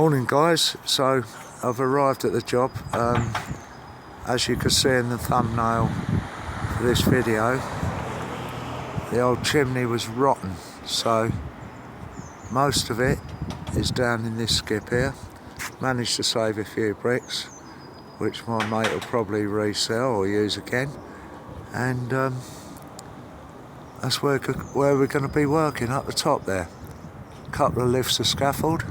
Morning guys, so I've arrived at the job. As you can see in the thumbnail for this video, the old chimney was rotten, so most of it is down in this skip here. Managed to save a few bricks, which my mate will probably resell or use again, and that's where we're going to be working, up the top there. A couple of lifts of scaffold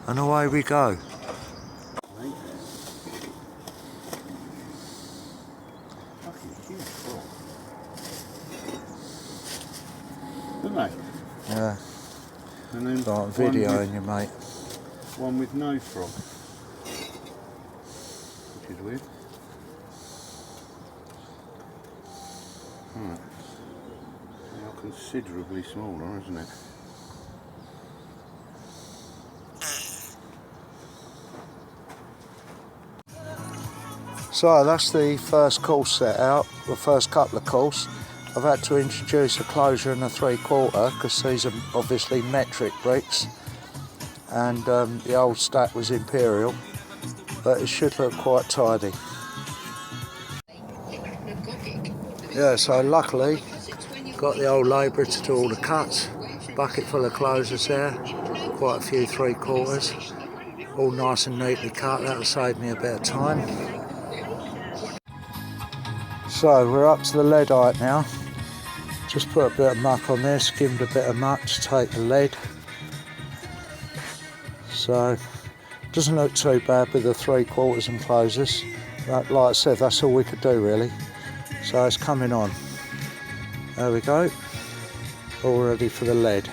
and away we go. Don't they? Yeah. And then like videoing you, mate. One with no frog, which is weird. Right. They are considerably smaller, isn't it? So that's the first course set out, the first couple of courses. I've had to introduce a closure and a 3/4 because these are obviously metric bricks, and the old stack was imperial, but it should look quite tidy. Yeah, so luckily got the old labourer to do all the cuts, bucket full of closures there, quite a few 3/4, all nice and neatly cut. That'll save me a bit of time. So we're up to the leadite now. Just put a bit of muck on there, skimmed a bit of muck to take the lead. So doesn't look too bad with the 3/4 and closures. Like I said, that's all we could do really. So it's coming on. There we go. All ready for the lead.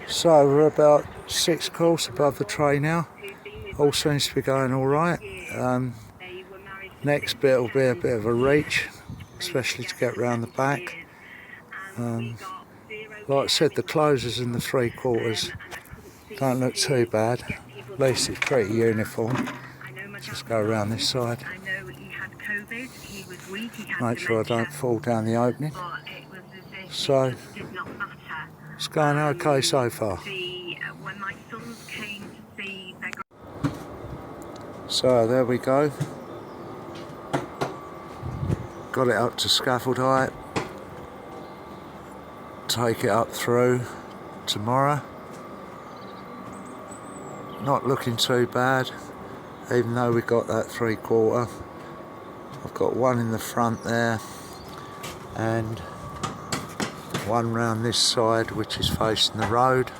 So we're about 6 course above the tray now. All seems to be going all right. Next bit will be a bit of a reach, especially to get round the back. Like I said, the closures and the 3/4 don't look too bad. At least it's pretty uniform. Just go around this side. Make sure I don't fall down the opening. So it's going okay so far. So there we go. Got it up to scaffold height. Take it up through tomorrow. Not looking too bad, even though we got that 3/4. I've got one in the front there and one round this side which is facing the road.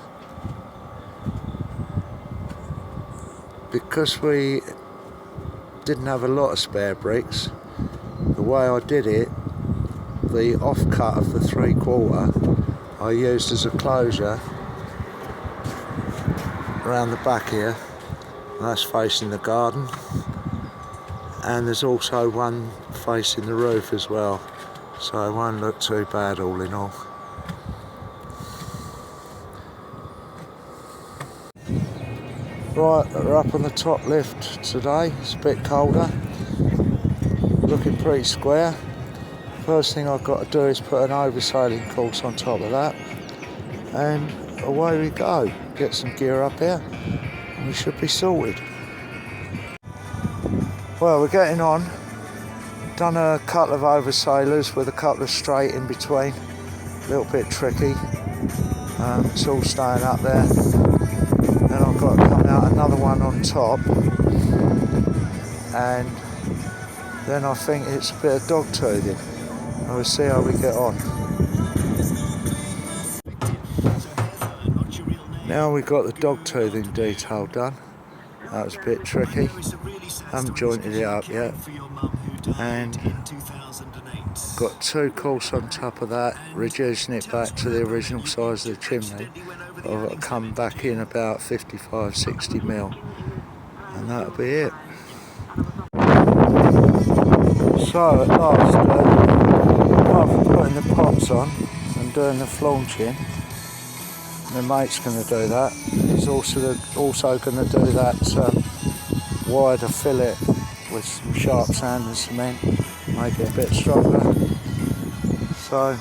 Because we didn't have a lot of spare bricks, the way I did it, the offcut of the 3/4 I used as a closure around the back here, and that's facing the garden, and there's also one facing the roof as well, so it won't look too bad all in all. Right, we're up on the top lift today. It's a bit colder, looking pretty square. First thing I've got to do is put an oversailing course on top of that, and away we go. Get some gear up here and we should be sorted. Well, we're getting on. Done a couple of oversailers with a couple of straight in between. A little bit tricky. It's all staying up there. Then I've got to come out another one on top, and then I think it's a bit of dog toothing. And we'll see how we get on. Now we've got the dog toothing detail done. That was a bit tricky. Haven't jointed it up yet. And got 2 course on top of that, reducing it back to the original size of the chimney. I've got to come back in about 55-60 mil, and that'll be it. So at last, apart from putting the pots on and doing the flaunching, my mate's going to do that. He's also going to do that wider fillet with some sharp sand and cement, make it a bit stronger. So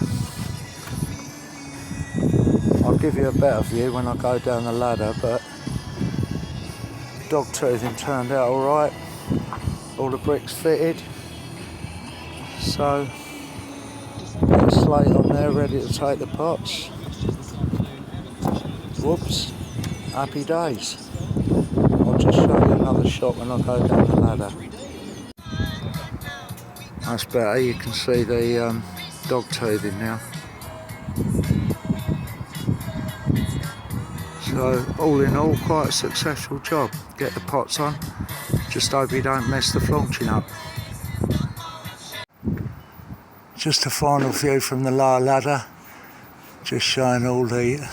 I'll give you a better view when I go down the ladder, but dog toothing turned out alright. All the bricks fitted. So, bit of slate on there ready to take the pots. Whoops, happy days. I'll just show you another shot when I go down the ladder. That's better, you can see the dog toothing now. So all in all, quite a successful job. Get the pots on, just hope you don't mess the flaunching up. Just a final view from the lower ladder, just showing all the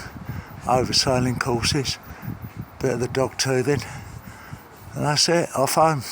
oversailing courses, bit of the dog toothing, and that's it, off home.